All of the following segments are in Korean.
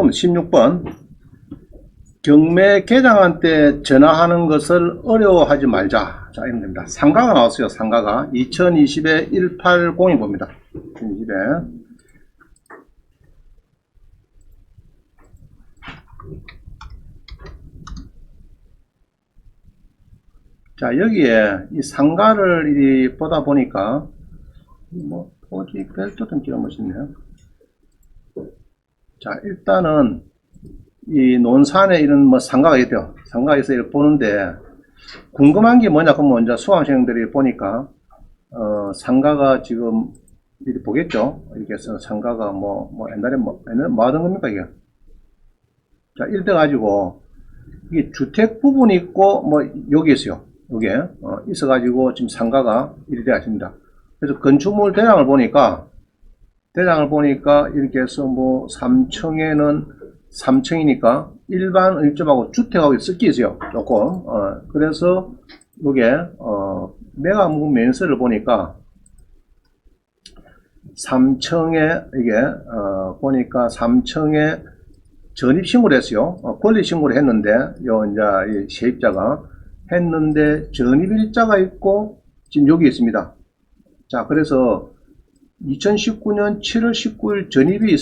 (16번) 경매 계장한테 전화하는 것을 어려워하지 말자. 자, 이런 겁니다. 상가가 나왔어요. 상가가 2020에 180이 봅니다. 2020에. 자, 여기에 이 상가를 보다 보니까 뭐 토지 별도든 기가 멋있네요. 자, 일단은 이 논산에 이런 뭐 상가가 있대요. 상가가 있어 이렇게 보는데 궁금한 게 뭐냐 그러면 이제 수강생들이 보니까 상가가 지금 이렇게 보겠죠. 이렇게 해서 상가가 뭐 옛날에 뭐 하던 겁니까 이게? 자, 이래 가지고 이게 주택 부분이 있고 뭐 여기 있어요. 여기에 있어 가지고 지금 상가가 이렇게 되었습니다. 그래서 건축물 대장을 보니까 이렇게 해서 뭐 3층에는 3층이니까 일반 일점하고 주택하고 섞여 있어요. 조금. 그래서 요게 매각 면세를 보니까 3층에 이게 보니까 3층에 전입 신고를 했어요. 권리 신고를 했는데 요 이제 세입자가 했는데 전입일자가 있고 지금 여기 있습니다. 자, 그래서 2019년 7월 19일 전입이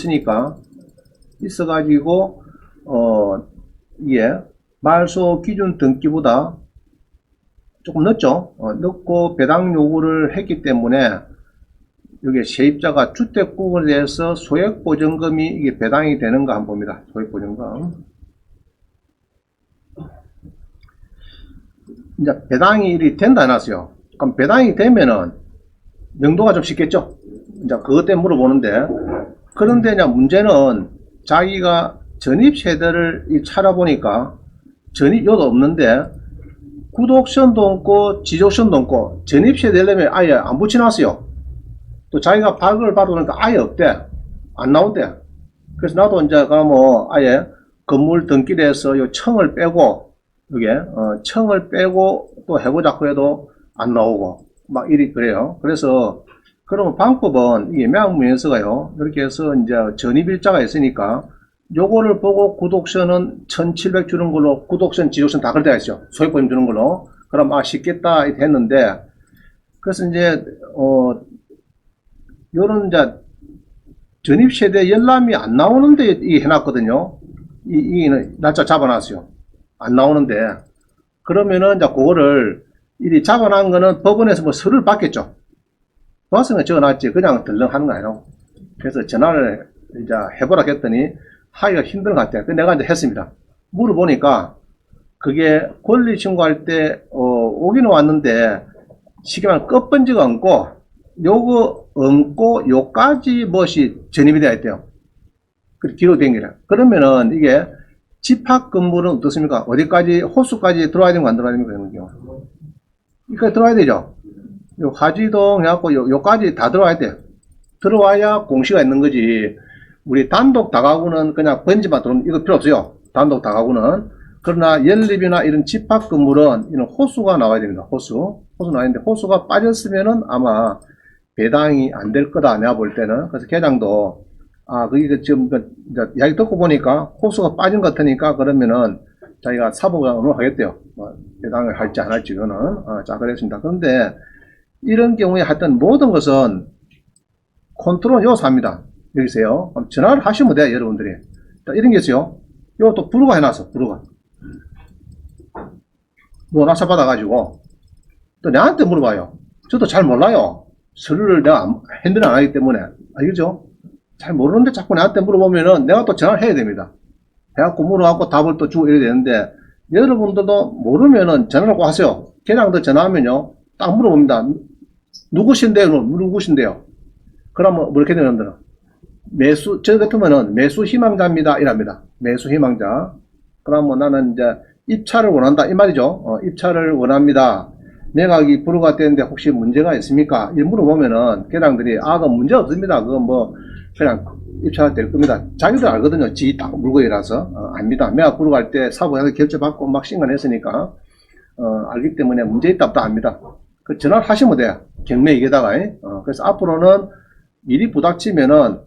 있어가지고, 이게 말소 기준 등기보다 조금 늦죠? 늦고 배당 요구를 했기 때문에, 여기 세입자가 주택 부분에 대해서 소액보전금이 이게 배당이 되는가 한번 봅니다. 소액보전금. 이제 배당이 일이 된다 해놨어요. 그럼 배당이 되면은, 명도가 좀 쉽겠죠? 이제 그것 때문에 물어보는데, 그런데 이제 문제는 자기가 전입 세대를 찾아보니까 전입료도 없는데 구독션도 없고 지적션도 없고 전입 세대려면 아예 안 붙여놨어요. 또 자기가 발급을 받으니까 아예 없대. 안 나온대. 그래서 나도 이제 뭐 아예 건물 등기를 해서 요 청을 빼고 이게 청을 빼고 또 해보자고 해도 안 나오고 막 이리 그래요. 그래서 그러면 방법은 이게 매각면에서가요 이렇게 해서 이제 전입일자가 있으니까 요거를 보고 구독션은 1700 주는 걸로 구독션 지적션 다 그렇게 있어요. 소액보험 주는 걸로. 그럼 쉽겠다 했는데 그래서 이제 요런 이제 전입세대 열람이 안 나오는데 이 해놨거든요. 이 날짜 잡아놨어요. 안 나오는데 그러면은 이제 그거를 이 잡아놓은 거는 법원에서 뭐 서류를 받겠죠. 봤으면 적어놨지 그냥 덜렁 하는 거 아니라고. 그래서 전화를 이제 해보라 했더니 하기가 힘든 것 같아요. 내가 이제 했습니다. 물어보니까 그게 권리 신고할 때 오기는 왔는데 쉽게 말하면 끝번지가 얹고 요거 얹고 요까지 무엇이 전입이 되어 있대요. 그 기록된 게라. 그러면은 이게 집합 건물은 어떻습니까? 어디까지 호수까지 들어와야 되는 거 안 들어와야 되는 거 그런 경우. 이거 들어와야 되죠. 요 화지동 해갖고 요까지 다 들어와야 돼요. 들어와야 공시가 있는 거지. 우리 단독 다가구는 그냥 번지만 들어오면 이거 필요 없어요. 단독 다가구는. 그러나 연립이나 이런 집합 건물은 이런 호수가 나와야 됩니다. 호수 나왔는데 호수가 빠졌으면은 아마 배당이 안 될 거다 내가 볼 때는. 그래서 계장도 그게 지금 이야기 듣고 보니까 호수가 빠진 것 같으니까 그러면은 자기가 사보강으로 하겠대요. 배당을 할지 안 할지 그거는. 자, 그랬습니다. 그런데 이런 경우에 하여튼 모든 것은 컨트롤 요소합니다. 여기세요. 전화를 하시면 돼요, 여러분들이. 자, 이런 게 있어요. 요것도 부르가 해놨어, 부르가. 낙찰 받아가지고, 또 내한테 물어봐요. 저도 잘 몰라요. 서류를 내가 핸들 안 하기 때문에. 알겠죠? 잘 모르는데 자꾸 내한테 물어보면은 내가 또 전화를 해야 됩니다. 해갖고 물어갖고 답을 또 주고 이래야 되는데, 여러분들도 모르면은 전화를 꼭 하세요. 걔랑도 전화하면요. 딱 물어봅니다. 누구신데요? 누구신데요? 그러면 뭐 이렇게 되는데 저 같으면은 매수 희망자입니다. 이랍니다. 매수 희망자. 그러면 나는 이제 입찰을 원한다 이 말이죠. 입찰을 원합니다. 매각이 불허가되는데 혹시 문제가 있습니까? 이 물어보면은 계장들이 그 문제 없습니다. 그건 뭐 그냥 입찰할 될 겁니다. 자기도 알거든요. 지 딱 물건이라서 압니다. 매각 불허갈 때 사부에서 결제받고 막 신간했으니까 알기 때문에 문제 있다 없다 압니다. 그 전화를 하시면 돼요. 경매에게다가. 그래서 앞으로는 일이 부닥치면은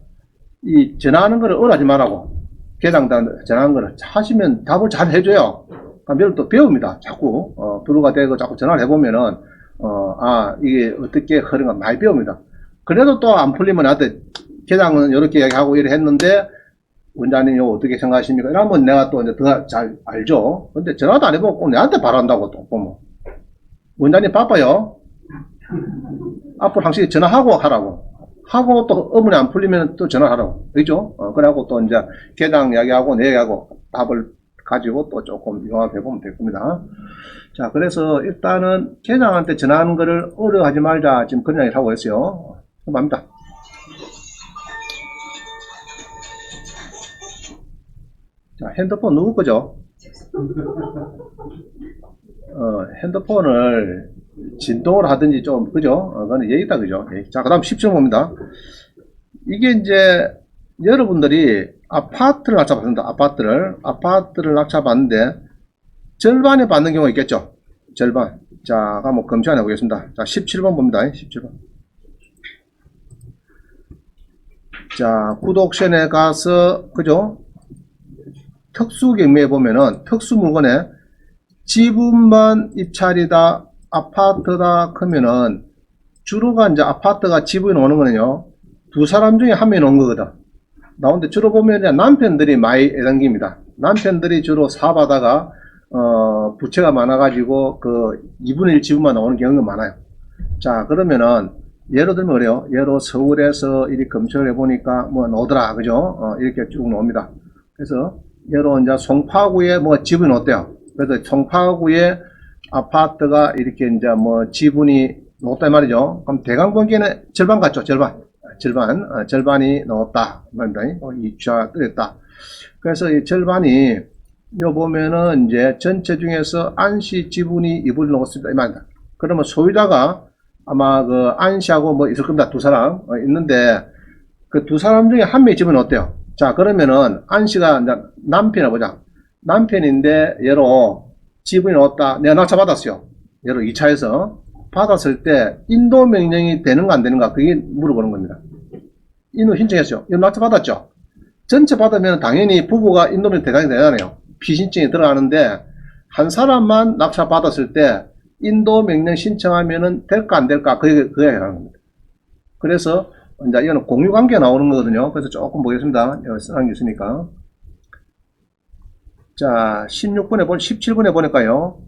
이 전화하는 거를 어하지 말라고. 계장단 전화하는 거를 하시면 답을 잘 해줘요. 그럼 또 배웁니다. 자꾸 불허가 되고 자꾸 전화를 해보면은 이게 어떻게 흐른가 많이 배웁니다. 그래도 또 안 풀리면 나한테 계장은 이렇게 이야기하고 이래 했는데 원장님 이거 어떻게 생각하십니까? 이러면 내가 또 이제 더 잘 알죠. 근데 전화도 안 해보고 내한테 바란다고 또 보면 원장님 바빠요. 앞으로 항상 전화하고 하라고. 하고 또 업무이 안 풀리면 또 전화하라고. 그죠? 그래갖고 또 이제 계장 이야기하고 내 이야기하고 답을 가지고 또 조금 용합해 보면 될 겁니다. 자, 그래서 일단은 계장한테 전화하는 거를 어려워하지 말자. 지금 그런 이야기를 하고 있어요. 감사합니다. 자, 핸드폰 누구 거죠? 핸드폰을 진동을 하든지 좀, 그죠? 그거는 얘기다, 그죠? 자, 그 다음 10점 이게 이제 여러분들이 아파트를 낙찰받습니다. 아파트를 낙찰받는데 절반에 받는 경우가 있겠죠? 절반. 자, 한번 검증해 보겠습니다. 자, 17번 봅니다. 17번. 자, 구독션에 가서, 그죠? 특수경매에 보면은 특수물건에 지분만 입찰이다, 아파트다 크면은 주로가 이제 아파트가 지분이 오는 거는요, 두 사람 중에 한 명이 오는 거거든. 나오는데 주로 보면 이제 남편들이 많이 애당깁니다. 남편들이 주로 사업하다가 부채가 많아가지고 그 2분의 1 지분만 나오는 경우가 많아요. 자, 그러면은 예를 들면 그래요. 예로 서울에서 이렇게 검증을 해보니까 뭐 나오더라, 그죠? 이렇게 쭉 나옵니다. 그래서 예로 이제 송파구에 뭐 지분이 어때요? 그래서 송파구에 아파트가 이렇게 이제 뭐 지분이 나왔다 말이죠. 그럼 대강번기에는 절반 같죠? 절반이 나왔다 말입니다. 이차 뜨였다. 그래서 이 절반이 요 보면은 이제 전체 중에서 안시 지분이 2분이 나왔습니다 이 말입니다. 그러면 소유자가 아마 그 안시하고 뭐 있을 겁니다. 두 사람 있는데 그 두 사람 중에 한 명의 지분이 어때요? 자, 그러면은 안씨가 이제 남편을 보자. 남편인데 얘로 지분이 나왔다. 내가 낙찰받았어요. 얘로 2차에서 받았을 때 인도 명령이 되는가 안 되는가 그게 물어보는 겁니다. 인도 신청했어요. 이거 낙찰받았죠. 전체 받으면 당연히 부부가 인도 명령 대상이 되잖아요. 피신청이 들어가는데 한 사람만 낙찰받았을 때 인도 명령 신청하면은 될까 안 될까 그게 해라는 겁니다. 그래서 이제 이거는 공유관계 나오는 거거든요. 그래서 조금 보겠습니다. 여기 쓰는 게 있으니까. 자, 17번에 보니까요.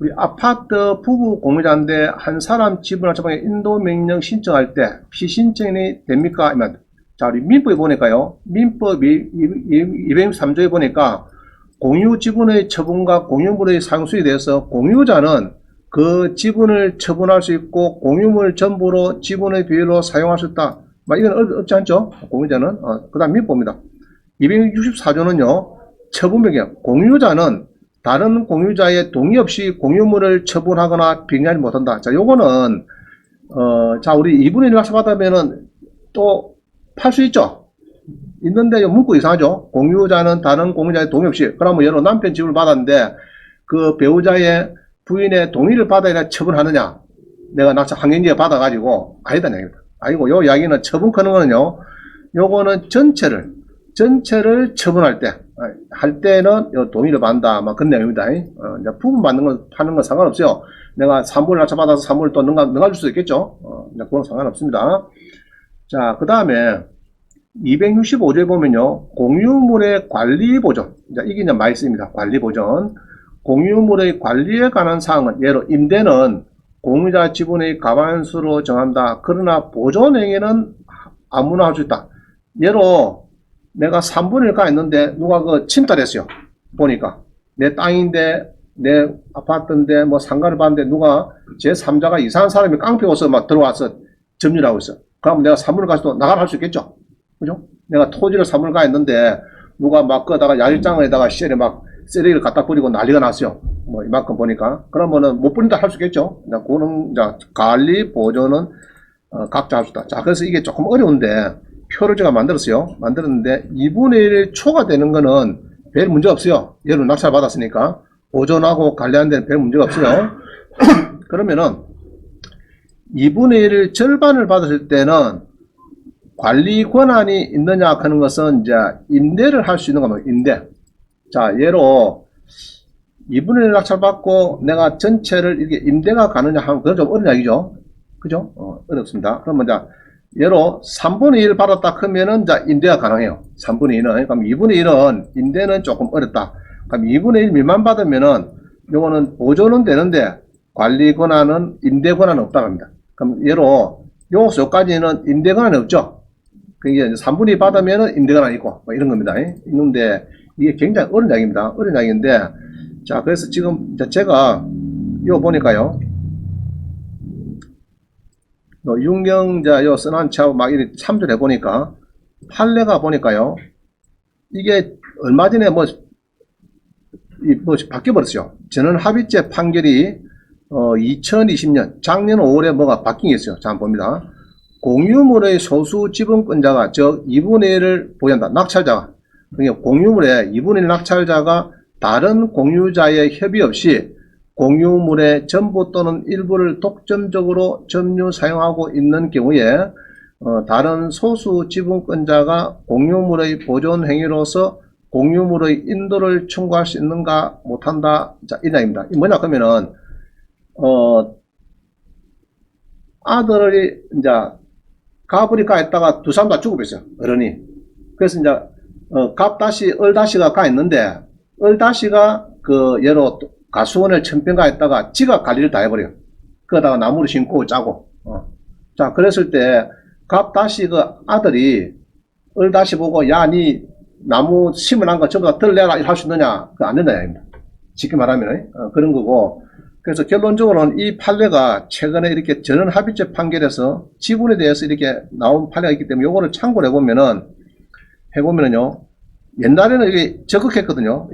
우리 아파트 부부 공유자인데 한 사람 지분을 처방에 인도 명령 신청할 때 피신청이 됩니까? 자, 우리 민법에 보니까요. 민법 263조에 보니까 공유 지분의 처분과 공유물의 상수에 대해서 공유자는 그 지분을 처분할 수 있고 공유물 전부로 지분의 비율로 사용할 수 있다. 이건 없지 않죠? 공유자는. 그 다음 민법입니다. 264조는요. 처분명령. 공유자는 다른 공유자의 동의 없이 공유물을 처분하거나 병행하지 못한다. 자, 요거는 자, 우리 2분의 1 낙찰받으면은 또 팔 수 있죠? 있는데 요 문구 이상하죠? 공유자는 다른 공유자의 동의 없이. 그러면 여러 남편 지분을 받았는데 그 배우자의 부인의 동의를 받아야 처분하느냐? 내가 낙찰 환경지에 받아가지고 아니다 얘기입니다. 아니고 요 이야기는 처분 크는 거는요. 요거는 전체를 처분할 때 할 때는 요 동의를 받는다. 막 그런 내용입니다. 이제 부분 받는 건 파는 건 상관없어요. 내가 3분을 낙찰받아서 3분을 또 넘어줄 수 있겠죠. 이제 그건 상관없습니다. 자, 그 다음에 265조에 보면요. 공유물의 관리 보전. 이게 이제 많이 쓰입니다. 관리 보전. 공유물의 관리에 관한 사항은 예로 임대는 공유자 지분의 과반수로 정한다. 그러나 보존행위는 아무나 할 수 있다. 예로 내가 3분의 1가 있는데 누가 그 침탈했어요. 보니까 내 땅인데 내 아파트인데 뭐 상가를 봤는데 누가 제3자가 이상한 사람이 깡패 옷을 막 들어와서 점유하고 있어. 그럼 내가 3분을 가서 또 나가라 할 수 있겠죠. 그죠? 내가 토지를 3분을 가 있는데 누가 막 거다가 야일장에다가 시절에 막 쓰레기를 갖다 버리고 난리가 났어요. 뭐 이만큼 보니까. 그러면은 못 버린다 할 수 있겠죠. 그거는 관리 보존은 각자 할 수 있다. 자, 그래서 이게 조금 어려운데 표를 제가 만들었어요. 만들었는데 2분의 1 초과되는 거는 별 문제 없어요. 얘는 낙찰 받았으니까 보존하고 관리하는 데는 별 문제가 없어요. 그러면은 2분의 1 절반을 받았을 때는 관리 권한이 있느냐 하는 것은 이제 임대를 할 수 있는 겁니다. 임대. 자, 예로 2분의 1 낙찰 받고 내가 전체를 이렇게 임대가 가느냐 하면 그건 좀 어려운 이야기죠. 그죠? 어렵습니다. 그러면 이제 예로 3분의 1 받았다 하면은 이제 임대가 가능해요. 3분의 1은. 그럼 2분의 1은 임대는 조금 어렵다. 그럼 2분의 1 미만 받으면은 요거는 보존은 되는데 관리 권한은 임대 권한은 없다고 합니다. 그럼 예로 요까지는 임대 권한이 없죠. 그게 3분의 1 받으면은 임대 권한이 있고 뭐 이런 겁니다. 있는데 이게 굉장히 어려운 이야기입니다. 어려운 이야기인데 자, 그래서 지금 제가 요 보니까요. 육령자 요 선한차하고 막 이렇게 참조해 보니까 판례가 보니까요. 이게 얼마 전에 뭐 바뀌어 버렸어요. 전원 합의체 판결이 2020년 작년 5월에 뭐가 바뀐 게 있어요. 자, 한번 봅니다. 공유물의 소수 지분권자가 즉 2분의 1을 보유한다. 낙찰자가. 그러니까 공유물의 2분의 1 낙찰자가 다른 공유자의 협의 없이 공유물의 전부 또는 일부를 독점적으로 점유 사용하고 있는 경우에 다른 소수 지분권자가 공유물의 보존 행위로서 공유물의 인도를 청구할 수 있는가 못한다. 자, 이 이야기입니다. 이 뭐냐 그러면은 아들이 이제 갑을이 가있다가 두 사람 다 죽어버렸어요. 어른이. 그래서 이제 을다시가 가있는데 을다시가 그 예로 가수원을 천평 가있다가 지가 관리를 다 해버려요. 그러다가 나무를 심고 짜고. 자, 그랬을 때 갑다시 그 아들이 을다시 보고 야, 니 나무 심어놓은 거 전부 다 들내라 할 수 있느냐? 그 안 된다 이야기입니다. 쉽게 말하면 그런 거고. 그래서 결론적으로는 이 판례가 최근에 이렇게 전원 합의체 판결에서 지분에 대해서 이렇게 나온 판례가 있기 때문에 요거를 참고를 해보면은요. 옛날에는 이게 적극했거든요.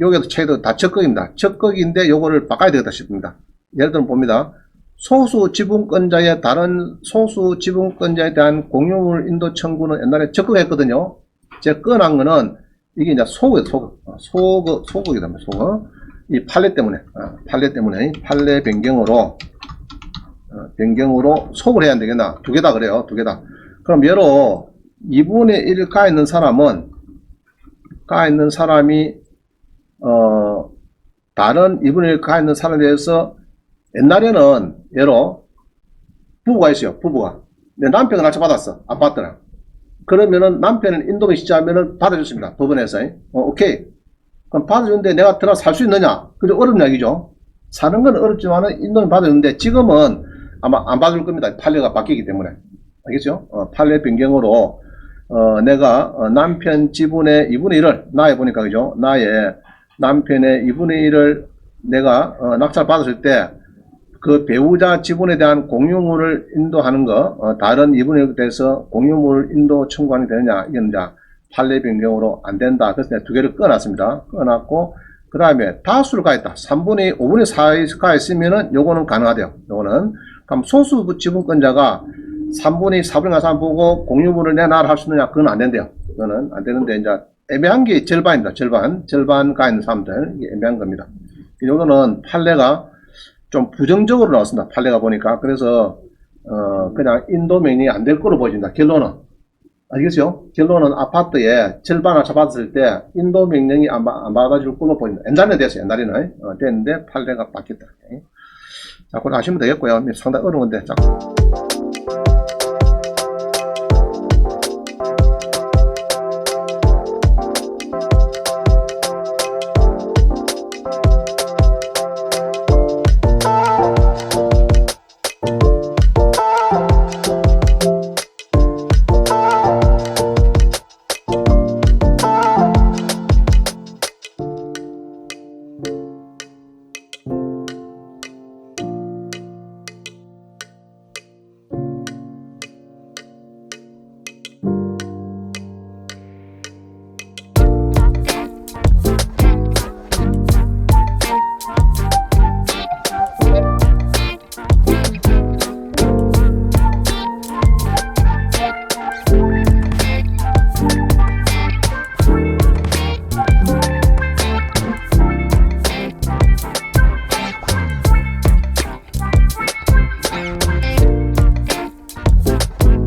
여기도 차이도 다 적극입니다. 적극인데 요거를 바꿔야 되겠다 싶습니다. 예를 들어 봅니다. 소수 지분권자의 다른 소수 지분권자에 대한 공유물 인도 청구는 옛날에 적극했거든요. 제가 꺼낸 거는 이게 이제 소극이다, 소극이다, 소극. 이 판례 때문에, 판례 변경으로 소급을 해야 안 되겠나? 두 개 다 그래요, 두 개 다. 그럼 예로 2분의 1 가 있는 사람이, 다른 2분의 1 가 있는 사람에 대해서 옛날에는 예로 부부가 있어요, 부부가. 내 남편을 낙찰받았어, 아파트랑. 그러면은 남편은 인도를 시작하면은 받아줬습니다, 법원에서. 오케이. 그럼 받아주는데 내가 들어가 살 수 있느냐? 그게 어려운 이야기죠. 사는 건 어렵지만은 인도는 받아주는데 지금은 아마 안 받을 겁니다. 판례가 바뀌기 때문에. 알겠죠? 판례 변경으로, 내가, 남편 지분의 2분의 1을, 나에 보니까, 그죠? 나의 남편의 2분의 1을 내가, 낙찰 받았을 때, 그 배우자 지분에 대한 공유물을 인도하는 거, 다른 2분의 1에 대해서 공유물 인도 청구하는 게 되느냐? 이건 이제 판례 변경으로 안 된다. 그래서 내가 두 개를 꺼놨습니다. 꺼놨고, 그 다음에 다수를 가있다. 3분의 5분의 4가 가있으면은 요거는 가능하대요. 요거는. 그럼 소수 지분권자가 3분의 4분의 4 보고 공유물을 내놔라 할 수 있느냐? 그건 안 된대요. 그거는 안 되는데, 이제 애매한 게 절반입니다. 절반 가 있는 사람들. 이게 애매한 겁니다. 요거는 판례가 좀 부정적으로 나왔습니다. 판례가 보니까. 그래서, 그냥 인도 명령이 안 될 거로 보여진다. 결론은. 알겠죠? 결론은 아파트에 절반 낙찰받았을 때 인도 명령이 안 받아줄 걸로 보인다. 옛날에는 됐어요. 옛날에는. 됐는데 판례가 바뀌었다. 자, 그걸 아시면 되겠고요. 상당히 어려운데. 자.